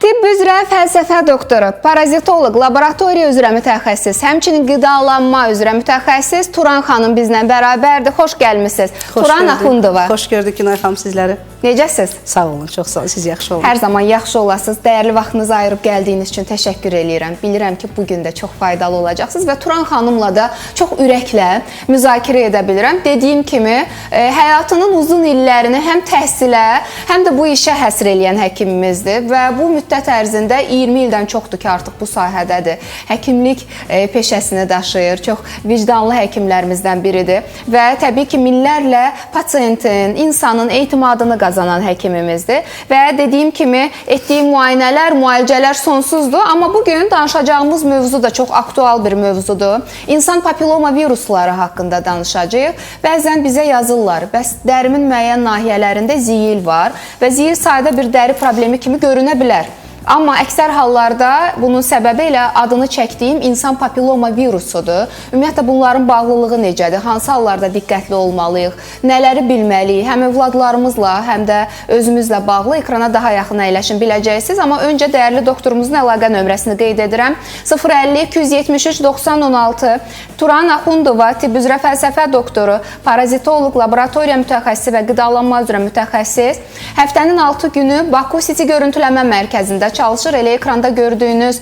Tibb üzrə fəlsəfə doktoru, parazitoloq, laboratoriya üzrə mütəxəssis, həmçinin qidalanma üzrə mütəxəssis Turan xanım bizlə bərabərdir. Xoş gəlmisiniz. Turan Axundova. Xoş gördük Günay xanım sizləri. Necəsiz? Sağ olun, çox sağ olun. Siz yaxşı olun. Hər zaman yaxşı olasınız. Dəyərli vaxtınızı ayırıb gəldiyiniz üçün təşəkkür eləyirəm. Bilirəm ki, bugün də çox faydalı olacaqsınız və Turan xanımla da çox ürəklə müzakirə edə bilirəm. Dediyim kimi, həyatının uzun illərini həm təhsilə, həm də bu işə həsr eləyən həkimimizdir və bu müddət ərzində 20 ildən çoxdur ki, artıq bu sahədədir. Həkimlik peşəsini daşıyır, çox vicdanlı həkimlərimizdən biridir və təbii ki, minlərlə pasientin, insanın etimadını qazanan həkimimizdir və dediyim kimi, etdiyi müayinələr, müalicələr sonsuzdur, amma bugün danışacağımız mövzu da çox aktual bir mövzudur. İnsan papiloma virusları haqqında danışacağıq. Bəzən bizə yazırlar, bəs dərimin müəyyən nahiyələrində ziyil var və ziyil sadə bir dəri problemi kimi görünə bilər. Amma əksər hallarda bunun səbəbi ilə adını çəkdiyim insan papiloma virusudur. Ümumiyyətlə, bunların bağlılığı necədir? Hansı hallarda diqqətli olmalıyıq? Nələri bilməliyik? Həm övladlarımızla, həm də özümüzlə bağlı ekrana daha yaxın əyləşin biləcəksiniz. Amma öncə dəyərli doktorumuzun əlaqə nömrəsini qeyd edirəm. 050-273-9016. Turan Axundova, tibb üzrə fəlsəfə doktoru, parazitoloq, laboratoriya mütəxəssisi və qidalanma üzrə mütəxəssis. Həftənin 6 günü Baku City görüntüləmə mərkəzində çalışır. Elə ekranda gördüyünüz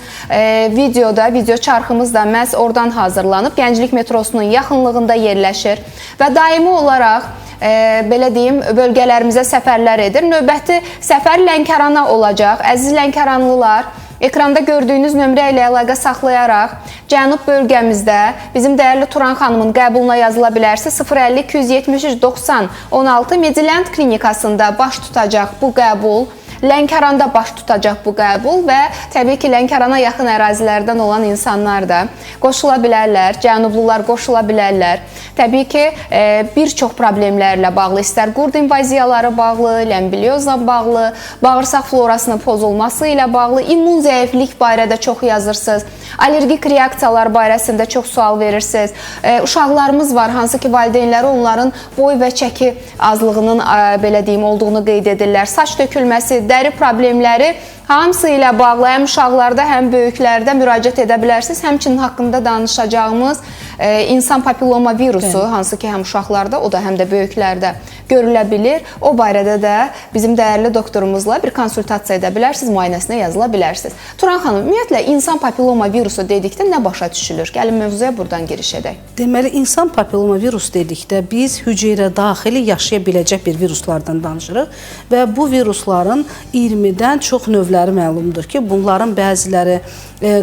videoda, video çarxımız da məhz oradan hazırlanıb. Gənclik metrosunun yaxınlığında yerləşir və daimi olaraq belə deyim, bölgələrimizə səfərlər edir. Növbəti səfər Lənkərana olacaq. Əziz Lənkəranlılar, ekranda gördüyünüz nömrə ilə əlaqə saxlayaraq cənub bölgəmizdə bizim dəyərli Turan xanımın qəbuluna yazıla bilərsiniz. 050-273-90-16 Mediland klinikasında baş tutacaq bu qəbul. Lənkəranda baş tutacaq bu qəbul və təbii ki, Lənkərana yaxın ərazilərdən olan insanlar da qoşula bilərlər, cənublular qoşula bilərlər. Təbii ki, bir çox problemlərlə bağlı, istər qurd invaziyaları bağlı, ləmbiliozla bağlı, bağırsaq florasının pozulması ilə bağlı, immun zəiflik barədə çox yazırsınız, allergik reaksiyalar barəsində çox sual verirsiniz. Uşaqlarımız var, hansı ki, valideynləri onların boy və çəki azlığının belə deyim, olduğunu qeyd edirlər. Saç tökülməsi, dəri problemləri hamısı ilə bağlı həm uşaqlarda, həm böyüklərdə müraciət edə bilərsiniz. Həmçinin haqqında danışacağımız insan papiloma virusu, hansı ki, həm uşaqlarda, o da həm də böyüklərdə görülə bilir. O barədə də bizim dəyərli doktorumuzla bir konsultasiya edə bilərsiniz, müayinəsinə yazıla bilərsiniz. Turan xanım, ümumiyyətlə, insan papiloma virusu dedikdə nə başa düşülür? Gəlin mövzuya buradan giriş edək. Deməli, insan papiloma virus dedikdə biz hüceyrə daxili yaşaya biləcək bir viruslardan danışırıq və bu virusların 20-dən çox növləri məlumdur ki, bunların bəziləri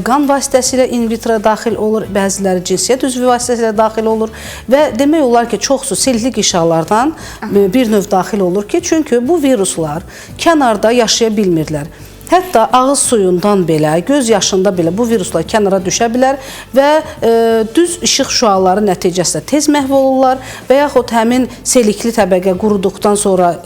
qan vasitəsilə in vitro daxil olur, bəziləri cinsiyyət üzvü vasitəsilə daxil olur və demək olar ki, çoxsu selli qişalardan bir növ daxil olur ki, çünki bu viruslar kənarda yaşaya bilmirlər. Hətta ağız suyundan belə, göz yaşında belə bu viruslar kənara düşə bilər və düz işıq şüaları nəticəsində tez məhv olurlar və yaxud həmin selikli təbəqə quruduqdan sonra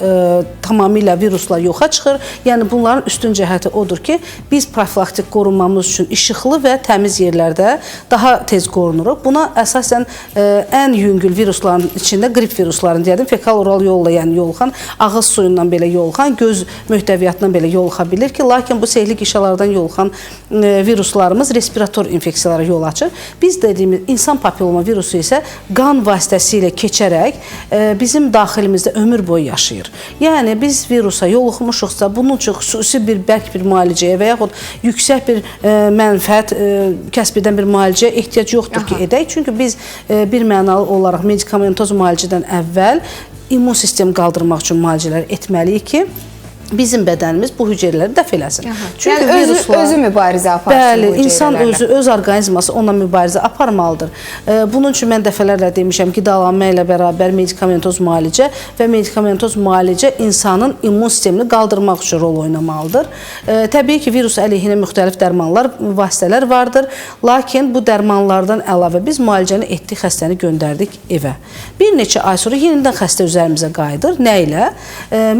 tamamilə viruslar yoxa çıxır. Yəni, bunların üstün cəhəti odur ki, biz profilaktik qorunmamız üçün işıqlı və təmiz yerlərdə daha tez qorunuruq. Buna əsasən ən yüngül virusların içində qrip viruslarını deyədim, fekal-oral yolla, yəni yoluxan, ağız suyundan belə yoluxan, göz möhtəviyyatından belə yoluxa bilir ki, lakin bu sehli qişalardan yoluxan viruslarımız respirator infeksiyalara yol açır. Biz dediyimiz insan papiloma virusu isə qan vasitəsilə keçərək bizim daxilimizdə ömür boyu yaşayır. Yəni, biz virusa yoluxmuşuqsa, bunun üçün xüsusi bir bərk bir müalicəyə və yaxud yüksək bir mənfəət kəsb edən bir müalicəyə ehtiyac yoxdur ki, edək. Çünki biz bir mənalı olaraq medikamentoz müalicədən əvvəl immun sistemi qaldırmaq üçün müalicələr etməliyik ki, bizim bədənimiz bu hüceyrələri dəf eləsin. Çünki yəni, özü mübarizə aparsın. Bəli, insan öz orqanizması onunla mübarizə aparmalıdır. Bunun üçün mən dəfələrlə demişəm, qidalanma ilə bərabər medikamentoz müalicə və medikamentoz müalicə insanın immun sistemini qaldırmaq üçün rol oynamalıdır. Təbii ki, virus əleyhinə müxtəlif dərmanlar, vasitələr vardır. Lakin bu dərmanlardan əlavə biz müalicəni etdik, xəstəni göndərdik evə. Bir neçə ay sonra yenidən xəstə üzərimizə qayıdır. Nə ilə?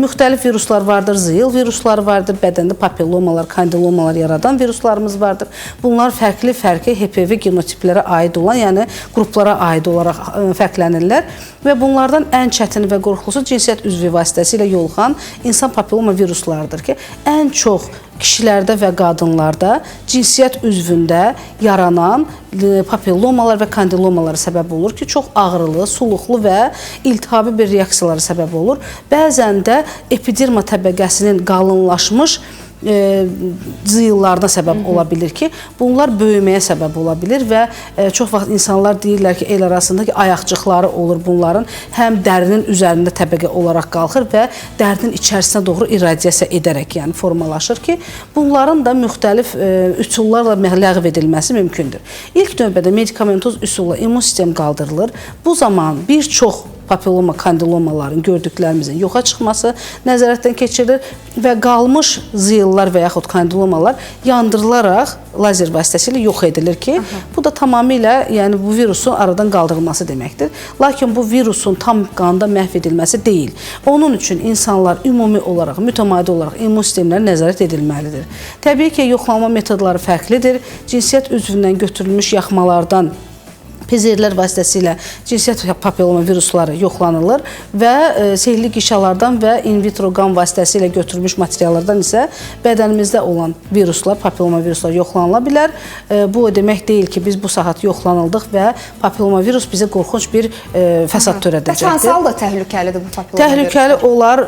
Müxtəlif viruslar vardır, ziyil viruslar vardır, bədəndə papillomalar, kandilomalar yaradan viruslarımız vardır. Bunlar fərqli HPV genotiplərə aid olan, yəni qruplara aid olaraq fərqlənirlər və bunlardan ən çətini və qorxulusu cinsiyyət üzvü vasitəsilə yoluxan insan papilloma viruslardır ki, ən çox kişilərdə və qadınlarda cinsiyyət üzvündə yaranan papillomalar və kandilomalara səbəb olur ki, çox ağrılı, suluqlu və iltihabi bir reaksiyalara səbəb olur. Bəzən də epiderma təbəqəsinin qalınlaşmış zıyıllarına səbəb ola bilir ki, bunlar böyüməyə səbəb ola bilir və çox vaxt insanlar deyirlər ki, el arasında ki, ayaqcıqları olur bunların, həm dərinin üzərində təbəqə olaraq qalxır və dərinin içərisinə doğru irradiasiya edərək, yəni formalaşır ki, bunların da müxtəlif üsullarla ləğv edilməsi mümkündür. İlk növbədə medikamentoz üsulla immun sistem qaldırılır. Bu zaman bir çox papilloma, kandilomaların gördüklərimizin yoxa çıxması nəzarətdən keçirilir və qalmış zıyıllar və yaxud kandilomalar yandırılaraq lazer vasitəsilə yox edilir ki, bu da tamamilə yəni bu virusun aradan qaldırılması deməkdir. Lakin bu virusun tam qanda məhv edilməsi deyil. Onun üçün insanlar ümumi olaraq, mütəmadi olaraq immun sistemləri nəzarət edilməlidir. Təbii ki, yoxlama metodları fərqlidir. Cinsiyyət üzvündən götürülmüş yaxmalardan PCR-lər vasitəsilə cinsiyyət papilloma virusları yoxlanılır və sehirli qişalardan və in vitro qan vasitəsilə götürülmüş materiallardan isə bədənimizdə olan viruslar, papilloma viruslar yoxlanıla bilər. Bu o demək deyil ki, biz bu saat yoxlanıldıq və papilloma virus bizə qorxunç bir fəsad törədəcəkdir. Hansı halda təhlükəlidir bu papilloma virus? Təhlükəli olar,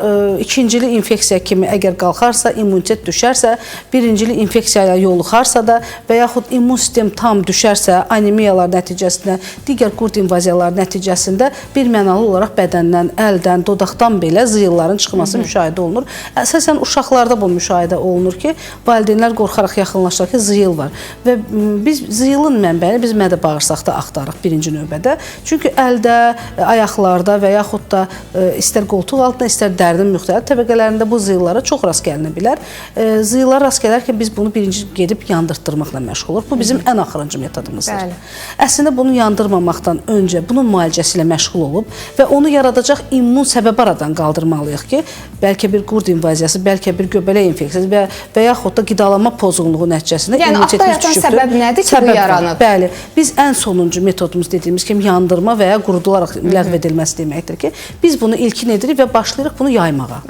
ikincili infeksiya kimi əgər qalxarsa, immunitet düşərsə, birincili infeksiyaya yoluxarsa da və yaxud immun sistem tam düşərsə, anemiyalar nəticəsində digər qurd invaziyaları nəticəsində bir mənalı olaraq bədəndən, əldən, dodaqdan belə zıyılların çıxması müşahidə olunur. Əsasən uşaqlarda bu müşahidə olunur ki, valideynlər qorxaraq yaxınlaşır ki, zıyıl var. Və biz zıyılın mənbəyini biz mədə-bağırsaqda axtarırıq birinci növbədə. Çünki əldə, ayaqlarda və yaxud da istər qoltuq altında, istər dərinin müxtəlif təbəqələrində bu zıyıllara çox rast gəlinə bilər. Zıyıllar rast gələrkən biz bunu birinci gedib yandırtdırmaqla məşğul oluruq. Bu bizim ən axırıncı metodumuzdur. Əslində bunu yandırmamaqdan öncə bunun müalicəsi ilə məşğul olub və onu yaradacaq immun səbəbi aradan qaldırmalıyıq ki, bəlkə bir qurd invaziyası, bəlkə bir göbələk infeksiyası və yaxud da qidalanma pozğunluğu nəticəsində immunitetimiz düşübdür. Yəni, altda yatan səbəb nədir ki, bu yaranıb? Bəli, biz ən sonuncu metodumuz dediyimiz kimi yandırma və ya qurudularaq ləğv edilməsi deməkdir ki, biz bunu ilkin edirik və başlayırıq bunu yaymağa.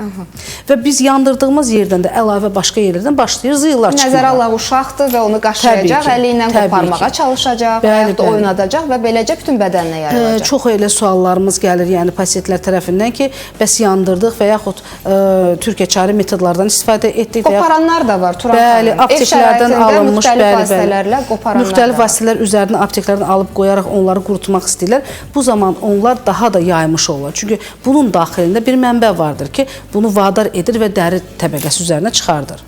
Və biz yandırdığımız yerdən də əlavə başqa yerlərdən başlayır zıyıllar çıxmağa. Nəzərə alaq uşaqdır və onu qaşıyacaq, əli ilə qoparmağa çalışacaq, və yaxud da oynadacaq və beləcə bütün bədəninə yayılacaq. Çox elə suallarımız gəlir, yəni pasientlər tərəfindən ki, bəs yandırdıq və yaxud türkəçari metodlardan istifadə etdik. Qoparanlar da var, Turan xanım. Bəli, apteklərdən alınmış, müxtəlif vasitələr üzərinə apteklərdən alıb qoyaraq onları qurutmaq istəyirlər. Bu zaman onlar daha da yaymış olur. Çünki bunun daxilində bir mənbə vardır ki, bunu vadar edir və dəri təbəqəsi üzərinə çıxardır.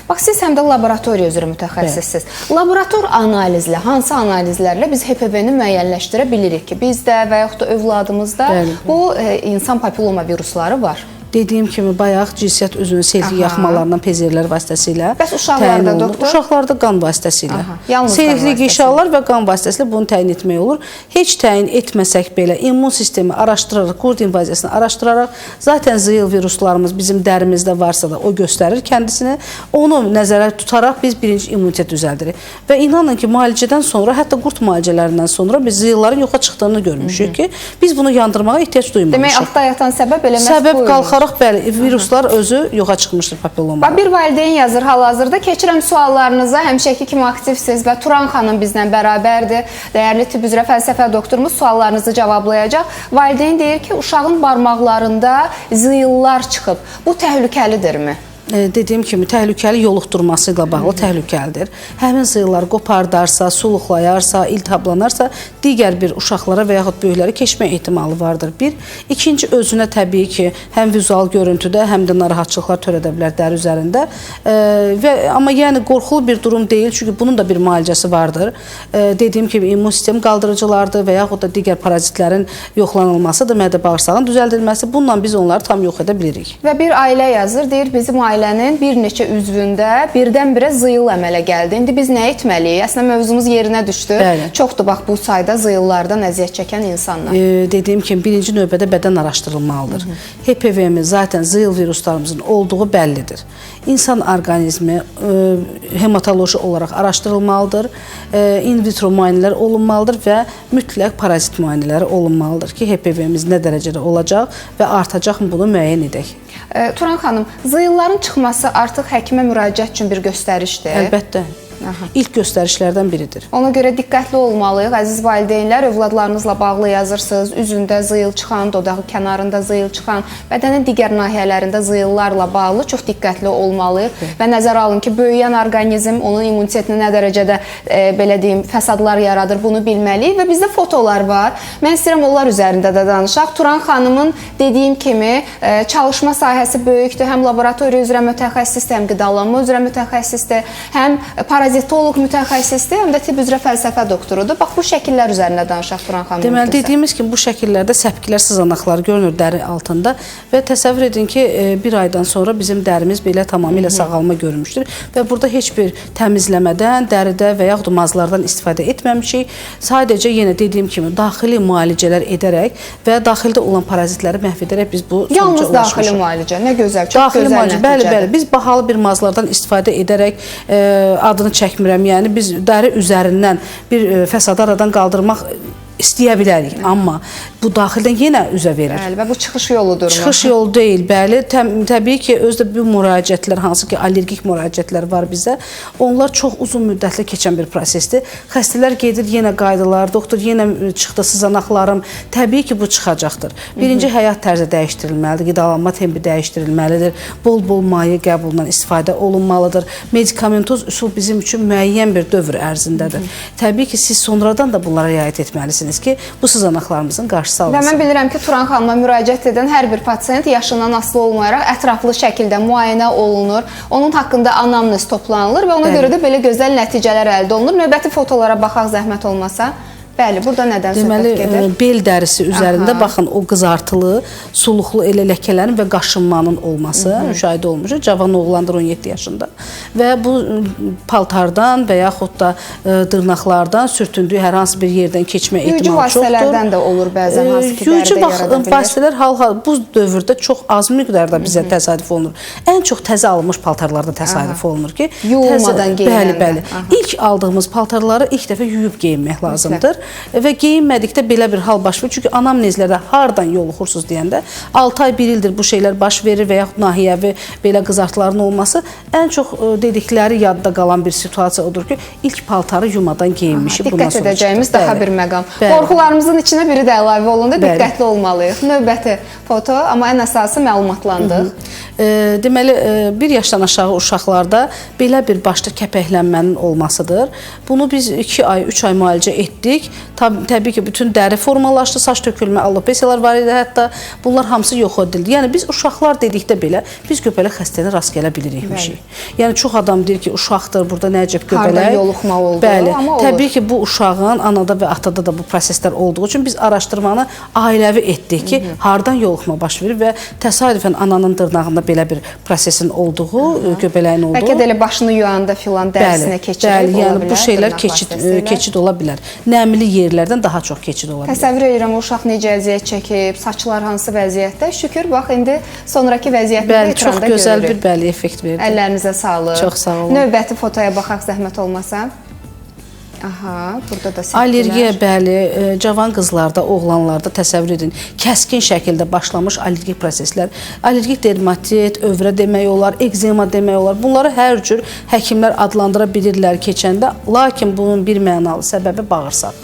Bax, siz həm də laboratoriya üzrə mütəxəssissiniz. Laborator analizlə, hansı analizlərlə biz HPV-ni müəyyənləşdirə bilirik ki, bizdə və yaxud da övladımızda bu insan papilloma virusları var. Dediyim kimi, bayaq cinsiyyət üzvünün sehirli yaxmalarından PCR-lər vasitəsilə bəs uşaqlarda, doktor? Uşaqlarda qan vasitəsilə. Yalnız sehirli qişalar və qan vasitəsilə bunu təyin etmək olur. Heç təyin etməsək belə immun sistemi araşdıraraq, qurd invaziyasını araşdıraraq, zaten zıyıl viruslarımız bizim dərimizdə varsa da o göstərir kəndisini. Onu nəzərə tutaraq biz birinci immunitet düzəldirik. Və inanın ki, müalicədən sonra, hətta qurd müalicələrindən sonra biz zıyılların yoxa çıxdığını görmüşük ki, biz bunu yandırmağa ehtiyac duymamışıq. Demək, altda yatan səbəb elə məhz bu qalxaraq, bəli, viruslar özü yoxa çıxmışdır papilloma. Bir valideyn yazır, hal-hazırda keçirəm suallarınıza, həmişəki kimi aktivsiz və Turan xanım bizlə bərabərdir. Dəyərli tibb üzrə fəlsəfə doktorumuz suallarınızı cavablayacaq. Valideyn deyir ki, uşağın barmaqlarında zıyıllar çıxıb. Bu təhlükəlidirmi? Dediyim kimi, təhlükəli yoluxdurması ilə bağlı təhlükəlidir. Həmin zıyılları qopardarsa, suluqlayarsa, iltihablanarsa, digər bir uşaqlara və yaxud böyükləri keçmə ehtimalı vardır. Bir. İkinci, özünə təbii ki, həm vizual görüntüdə, həm də narahatçılıqlar törədə bilər dəri üzərində. Amma yəni qorxulu bir durum deyil, çünki bunun da bir müalicəsi vardır. Dediyim kimi, immun sistem qaldırıcılardır və yaxud da digər parazitlərin yoxlanılmasıdır, mədə-bağırsağın düzəldilməsi. Bununla biz onları tam yox edə bilirik. Və bir ailə yazır, deyir, bizim ailənin bir neçə üzvündə birdən-birə zıyıl əmələ gəldi. İndi biz nə etməliyik? Əslində mövzumuz yerinə düşdü. Çoxdur bax bu sayda zıyıllardan əziyyət çəkən insanlar. Dediyim kimi, birinci növbədə bədən araşdırılmalıdır. HPV-miz, zaten zıyıl viruslarımızın olduğu bəllidir. İnsan orqanizmi hematoloji olaraq araşdırılmalıdır. In vitro müayinələr olunmalıdır və mütləq parazit müayinələri olunmalıdır ki, HPV-miz nə dərəcədə olacaq və artacaqmı bunu müəyyən edək. Turan xanım, zıyılların çıxması artıq həkimə müraciət üçün bir göstərişdir. Əlbəttə. İlk göstərişlərdən biridir. Ona görə diqqətli olmalıyıq. Əziz valideynlər, övladlarınızla bağlı yazırsınız. Üzündə zıyıl çıxan, dodağı kənarında zıyıl çıxan, bədənin digər nahiyələrində zıyıllarla bağlı çox diqqətli olmalıyıq və nəzərə alın ki, böyüyən orqanizm onun immunitetini nə dərəcədə belə deyim, fəsadlar yaradır, bunu bilməliyik və bizdə fotolar var. Mən istəyirəm onlar üzərində də danışaq. Turan xanımın dediyim kimi çalışma sahəsi böyükdür. Həm laboratoriya üzrə mütəxəssisdir, həm qidalanma üzrə mütəxəssisdir, həm parazitoloq mütəxəssisdir, həm də tibb üzrə fəlsəfə doktorudur. Bax, bu şəkillər üzərində danışaq Turan xanım. Deməli, dediyimiz kimi bu şəkillərdə səpkilər, sızanaqlar görünür dəri altında və təsəvvür edin ki, bir aydan sonra bizim dərimiz belə tamamilə sağalma görmüşdür və burada heç bir təmizləmədən, dəridə və yaxud mazlardan istifadə etməmişik. Sadəcə yenə dediyim kimi daxili müalicələr edərək və daxildə olan parazitləri məhv edərək biz bu sonuca ulaşmışıq. Yalnız daxili müalicə, nə gözəl, çox gözəl nəticədir. Bəli, biz bahalı bir mazlardan istifadə edərək adını çəkmirəm. Yəni biz dəri üzərindən bir fəsadı aradan qaldırmaq istəyə bilərik, amma bu daxildən yenə üzə verir. Bəli, və bu çıxış yoludur. Çıxış yolu deyil, bəli. Təbii ki, özdə bu müraciətlər, hansı ki, allergik müraciətlər var bizdə, onlar çox uzun müddətli keçən bir prosesdir. Xəstələr gedir, yenə qaydılar, doktor yenə çıxdı sızanaqlarım. Təbii ki, bu çıxacaqdır. Birinci, həyat tərzi dəyişdirilməlidir, qidalanma tempi dəyişdirilməlidir, bol-bol maye qəbulundan istifadə olunmalıdır. Medikamentoz üsul bizim üçün müəyyən bir dövr ərzindədir. Təbii ki, siz sonradan da bunlara riayət etməlisiniz ki, bu sızanaqlarımızın qarşısı alınsın. Və mən bilirəm ki, Turan xanıma müraciət edən hər bir pasiyent yaşından asılı olmayaraq ətraflı şəkildə müayinə olunur, onun haqqında anamnez toplanılır və ona görə də belə gözəl nəticələr əldə olunur. Növbəti fotolara baxaq zəhmət olmasa. Bəli, burada nədən söhbət gedir? Deməli, bel dərisi üzərində baxın o qızartılı, suluqlu elə ləkələrin və qaşınmanın olması müşahidə olmuşdur. Cavan oğlandır 17 yaşında və bu paltardan və yaxud da dırnaqlardan sürtündüyü hər hansı bir yerdən keçmə ehtimalı çoxdur. Yuyucu vasitələrdən də olur bəzən, hansı ki, dəridə yarada bilir. Vasitələr bu dövrdə çox az miqdarda bizə təsadüf olunur. Ən çox təzə alınmış paltarlarda təsadüf olunur ki, yuyulmadan geyinəndə. Bəli. İlk aldığımız paltarları ilk dəfə yuyub geyinmək lazımdır. Və geyinmədikdə belə bir hal baş verir. Çünki anamnezlərdə hardan yoluxursunuz deyəndə 6 ay, 1 ildir bu şeylər baş verir və yaxud nahiyəvi belə qızartıların olması ən çox dedikləri yadda qalan bir situasiya odur ki, ilk paltarı yumadan geyinmişik. Diqqət edəcəyimiz daha bir məqam. Qorxularımızın içinə biri də əlavə olundu, diqqətli olmalıyıq. Növbəti foto, amma ən əsası məlumatlandıq. Deməli, 1 yaşdan aşağı uşaqlarda belə bir başda kəpəklənmənin olmasıdır. Bunu biz 2 ay, 3 ay müalicə etdik. Təbii ki, bütün dəri formalaşdı, saç tökülmə, alopesiyalar var idi, hətta bunlar hamısı yox edildi. Yəni, biz uşaqlar dedikdə belə, biz göbələk xəstəliyinə rast gələ bilirikmişik. Yəni, çox adam deyir ki, uşaqdır, burada nəcib göbələk. Hardan yoluxma oldu, bəli, amma olur. Təbii ki, bu uşağın anada və atada da bu proseslər olduğu üçün biz araşdırmanı ailəvi etdik ki, hardan yoluxma baş verir və təsadüfən ananın dırnağında belə bir prosesin olduğu, göbələyin olduğu. Bəlkə də elə başını yuyanda filan dərsinə keçirib ola bilər. Yəni, bu şeylər keçid ola bilər. Nəmli yerlərdən daha çox keçid ola bilər. Təsəvvür edirəm, uşaq necə əziyyət çəkib, saçlar hansı vəziyyətdə. Şükür, bax, indi sonraki vəziyyətdə ekranda görürük. Çox gözəl bir effekt verdi. Əllərinizə sağlıq. Çox sağ olun. Növbəti fotoya baxaq zəhmət olmasa. Aha, burada da səpkilər. Allergiya, bəli, cavan qızlarda, oğlanlarda təsəvvür edin, kəskin şəkildə başlamış allergik proseslər, allergik dermatit, övrə demək olar, ekzema demək olar. Bunları hər cür həkimlər adlandıra bilirlər keçəndə, lakin bunun bir mənalı səbəbi bağırsaq.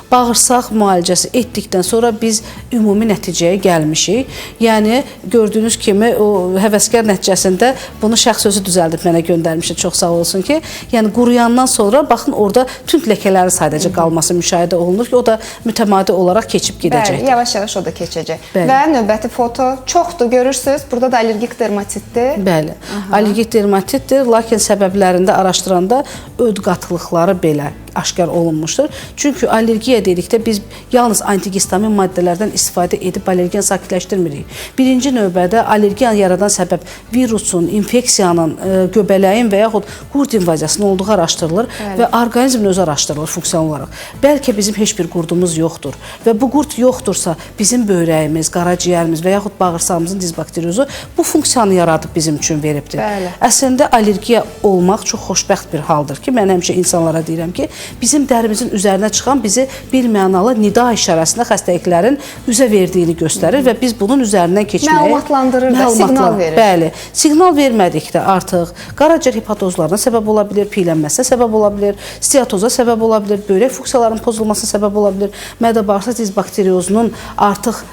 Bağırsaq müalicəsi etdikdən sonra biz ümumi nəticəyə gəlmişik. Yəni, gördüyünüz kimi, o həvəskar nəticəsində bunu şəxs özü düzəldib mənə göndərmişdir, çox sağ olsun ki, yəni quruyandan sonra, baxın, orada tünd ləkələrin sadəcə qalması müşahidə olunur ki, o da mütəmadi olaraq keçib gedəcəkdir. Bəli, yavaş-yavaş o da keçəcək. Və növbəti foto çoxdur, görürsünüz, burada da allergik dermatitdir. Bəli, allergik dermatitdir, lakin səbəblərində araşdıranda öd qatılıqları belə aşkar olunmuşdur. Çünki allergiya dedikdə biz yalnız antihistamin maddələrdən istifadə edib allergiyanı sakitləşdirmirik. Birinci növbədə allergiyanı yaradan səbəb virusun, infeksiyanın, göbələyin və yaxud qurd invaziyasının olduğu araşdırılır və orqanizmin özü araşdırılır funksiyon olaraq. Bəlkə bizim heç bir qurdumuz yoxdur və bu qurd yoxdursa bizim böyrəyimiz, qaraciyərimiz və yaxud bağırsağımızın dizbakteriozu bu funksiyanı yaradıb bizim üçün veribdir. Əslində allergiya olmaq çox xoşbəxt bir haldır ki, mən həmişə insanlara deyirəm ki, bizim dərimizin üzərinə çıxan bizi bilmənalı nida işarəsində xəstəliklərin üzə verdiyini göstərir və biz bunun üzərindən keçməyə məlumatlandırır da, siqnal verir. Bəli, siqnal vermədikdə artıq qaraciyər hepatozlarına səbəb ola bilər, piylənməsinə səbəb ola bilər, steatoza səbəb ola bilər, böyrək funksiyalarının pozulmasına səbəb ola bilər, mədə-bağırsaq disbakteriozunun artıq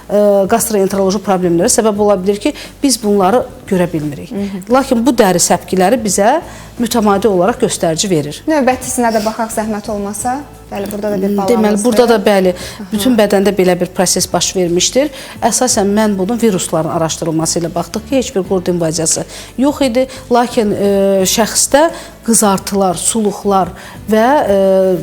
gastroenteroloji problemlərə səbəb ola bilər ki, biz bunları görə bilmirik. Lakin bu dəri səpkiləri bizə mütəmadi olaraq göstərici verir. Növbətisinə də baxaq zəhmət olmasa. Bəli, burada da bir balamızdır. Deməli, burada da bəli, bütün bədəndə belə bir proses baş vermişdir. Əsasən mən bunun virusların araşdırılması ilə baxdıq ki, heç bir qurd invaziyası yox idi. Lakin şəxsdə qızartılar, suluqlar və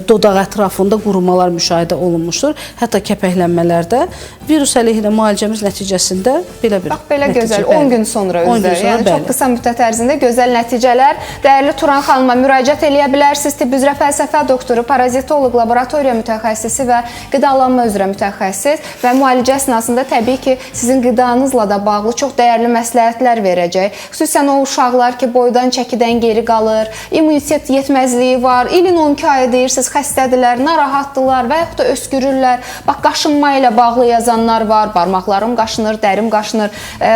dodaq ətrafında qurumalar müşahidə olunmuşdur. Hətta kəpəklənmələrdə virus əleyhinə müalicəmiz nəticəsində belə bir bax, belə nəticə, gözəl, bəli. 10 gün sonra 10 gün özləri. sonra, Yəni bəli. çox qısa müddət ərzində gözəl nəticələr. Dəyərli Turan xanıma müraciət eləyə bilərsiniz. Tibb üzrə fəlsəfə doktoru, parazitoloq, laboratoriya mütəxəssisi və qidalanma üzrə mütəxəssis və müalicə əsnasında təbii ki, sizin qidanızla da bağlı çox dəyərli məsləhətlər verəcək. Xüsusən o uşaqlar ki, boydan çəkidən geri qalır, immunitet yetməzliyi var, ilin 12 ayı deyirsiniz, xəstədirlər, narahatdırlar və yaxud da öskürürlər. Bax, qaşınma ilə bağlı yazanlar var, barmaqlarım qaşınır, dərim qaşınır.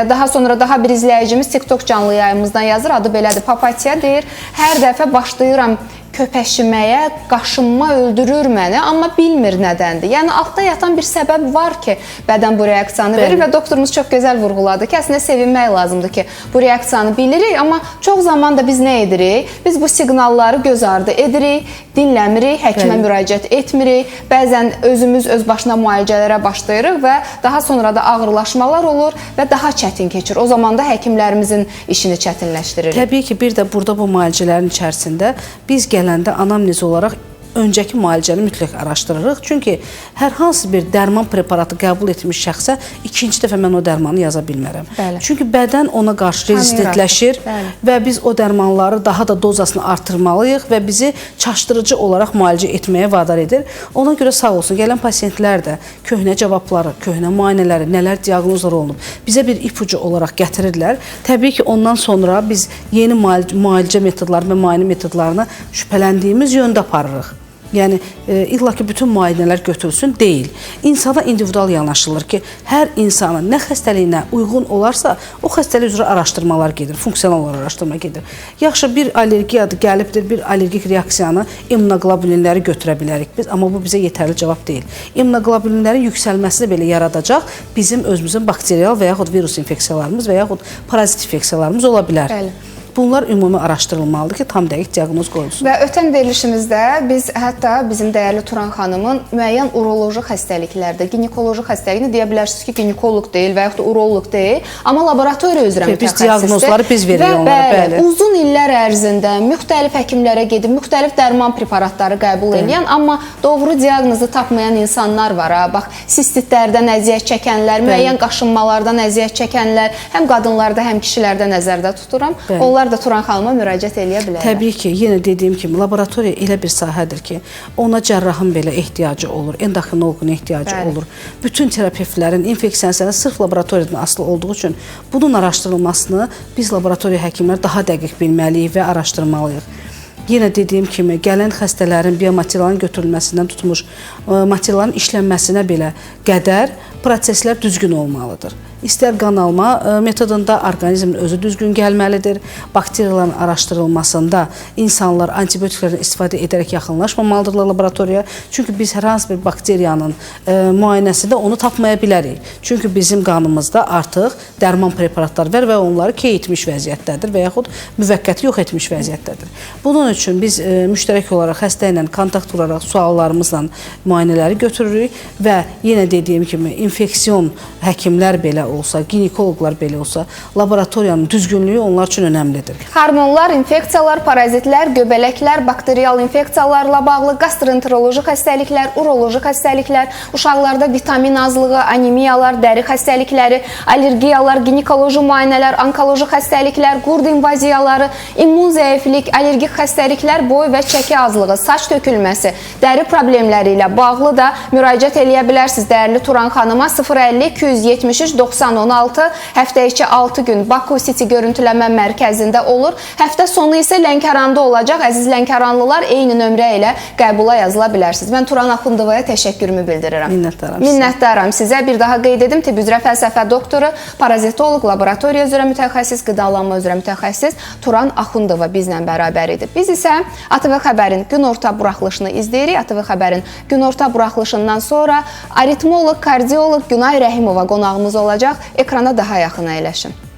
Daha sonra daha bir izləyicimiz TikTok canlı yayımızdan yazır, adı belədir, Papatiya deyir, hər dəfə başlayıram köpəşiməyə, qaşınma öldürür məni, amma bilmir nədəndir. Yəni, altda yatan bir səbəb var ki, bədən bu reaksiyanı verir və doktorumuz çox gözəl vurğuladı ki, əslində sevinmək lazımdır ki, bu reaksiyanı bilirik, amma çox zaman da biz nə edirik? Biz bu siqnalları göz ardı edirik, dinləmirik, həkimə müraciət etmirik, bəzən özümüz öz başına müalicələrə başlayırıq və daha sonra da ağırlaşmalar olur və daha çətin keçir. O zaman da həkimlərimizin işini çətinləşdirir. Təbii ki, bir də burada bu müalicələrin içərisində biz gələndə anamnez olaraq öncəki müalicəni mütləq araşdırırıq. Çünki hər hansı bir dərman preparatı qəbul etmiş şəxsə ikinci dəfə mən o dərmanı yaza bilmərəm. Bəli. Çünki bədən ona qarşı rezistentləşir və biz o dərmanları daha da dozasını artırmalıyıq və bizi çaşdırıcı olaraq müalicə etməyə vadar edir. Ona görə sağ olsun, gələn pasientlər də köhnə cavabları, köhnə müayinələri, nələr diaqnozlar olunub, bizə bir ipucu olaraq gətirirlər. Təbii ki, ondan sonra biz yeni müalicə metodları və müayinə metodlarını şübhələndiyimiz yöndə aparırıq. Yəni, illa ki, bütün müayinələr götürülsün, deyil. İnsana individual yanaşılır ki, hər insanın nə xəstəliyinə uyğun olarsa, o xəstəlik üzrə araşdırmalar gedir, funksional olaraq araşdırma gedir. Yaxşı, bir allergiyadır, gəlibdir, bir allergik reaksiyanı, immunoglobulinləri götürə bilərik biz, amma bu bizə yetərli cavab deyil. İmmunoglobulinlərin yüksəlməsini belə yaradacaq bizim özümüzün bakterial və yaxud virus infeksiyalarımız və yaxud parazit infeksiyalarımız ola bilər. Bəli. Bunlar ümumi araşdırılmalıdır ki, tam dəqiq diaqnoz qoyulsun. Və ötən verilişimizdə biz hətta bizim dəyərli Turan xanımın müəyyən uroloji xəstəliklərdə, ginekoloji xəstəliyini deyə bilərsiniz ki, ginekoloq deyil və yaxud da uroloq deyil, amma laboratoriya üzrə mütəxəssisdir. Biz diaqnozları biz veririk onlara, bəli. Uzun illər ərzində müxtəlif həkimlərə gedib, müxtəlif dərman preparatları qəbul edən, amma doğru diaqnozu tapmayan insanlar var. Bax, sistitlərdən əziyyət çəkənlər, müəyyən qaşınmalardan əziyyət çəkənlər, həm qadınlarda, həm kişilərdə nəzərdə tuturam. Onlar da Turan xanıma müraciət eləyə bilərlər. Təbii ki, yenə dediyim kimi, laboratoriya elə bir sahədir ki, ona cərrahın belə ehtiyacı olur, endokrinoloqun ehtiyacı olur. Bütün terapevtlərin, infeksiyanın sırf laboratoriyadan asılı olduğu üçün bunun araşdırılmasını biz laboratoriya həkimlər daha dəqiq bilməliyik və araşdırmalıyıq. Yenə dediyim kimi, gələn xəstələrin biomaterialın götürülməsindən tutmuş, materialların işlənməsinə belə qədər proseslər düzgün olmalıdır. İstər qan alma metodunda orqanizmin özü düzgün gəlməlidir. Bakteriyaların araşdırılmasında insanlar antibiotiklərdən istifadə edərək yaxınlaşmamalıdırlar laboratoriyaya. Çünki biz hər hansı bir bakteriyanın müayinəsində onu tapmaya bilərik. Çünki bizim qanımızda artıq dərman preparatları var və onları key etmiş vəziyyətdədir və yaxud müvəqqəti yox etmiş vəziyyətdədir. Bunun üçün biz müştərək olaraq xəstə ilə kontakt quraraq suallarımızla müayinələri götürürük və yenə dediyim kimi infeksion həkimlər belə olsa, ginekoloqlar belə olsa, laboratoriyanın düzgünlüyü onlar üçün önəmlidir. Hormonlar, infeksiyalar, parazitlər, göbələklər, bakterial infeksiyalarla bağlı, gastroenteroloji xəstəliklər, uroloji xəstəliklər, uşaqlarda vitamin azlığı, anemiyalar, dəri xəstəlikləri, allergiyalar, ginekoloji müayinələr, onkoloji xəstəliklər, qurd invaziyaları, immun zəiflik, allergik xəstəliklər, xəstəliklər, boy və çəki azlığı, saç tökülməsi, dəri problemləri ilə bağlı da müraciət eləyə bilərsiniz dəyərli Turan xanıma. 050-273-9016 həftə içi 6 gün Baku City görüntüləmə mərkəzində olur. Həftə sonu isə Lənkəranda olacaq. Əziz Lənkəranlılar, eyni nömrə ilə qəbula yazıla bilərsiniz. Mən Turan Axundovaya təşəkkürümü bildirirəm. Minnətdaram sizə. Bir daha qeyd edim, tibb üzrə fəlsəfə doktoru, parazitoloq, laboratoriya üzrə mütəxəssis, qidalanma üzrə mütəxəssis Turan Axundova bizlə bərabər idi. Biz isə ATV Xəbərin günorta buraxılışını izləyirik. ATV Xəbərin günorta buraxılışından sonra aritmoloq, kardioloq Günay Rəhimova qonağımız olacaq. Ekrana daha yaxın əyləşin.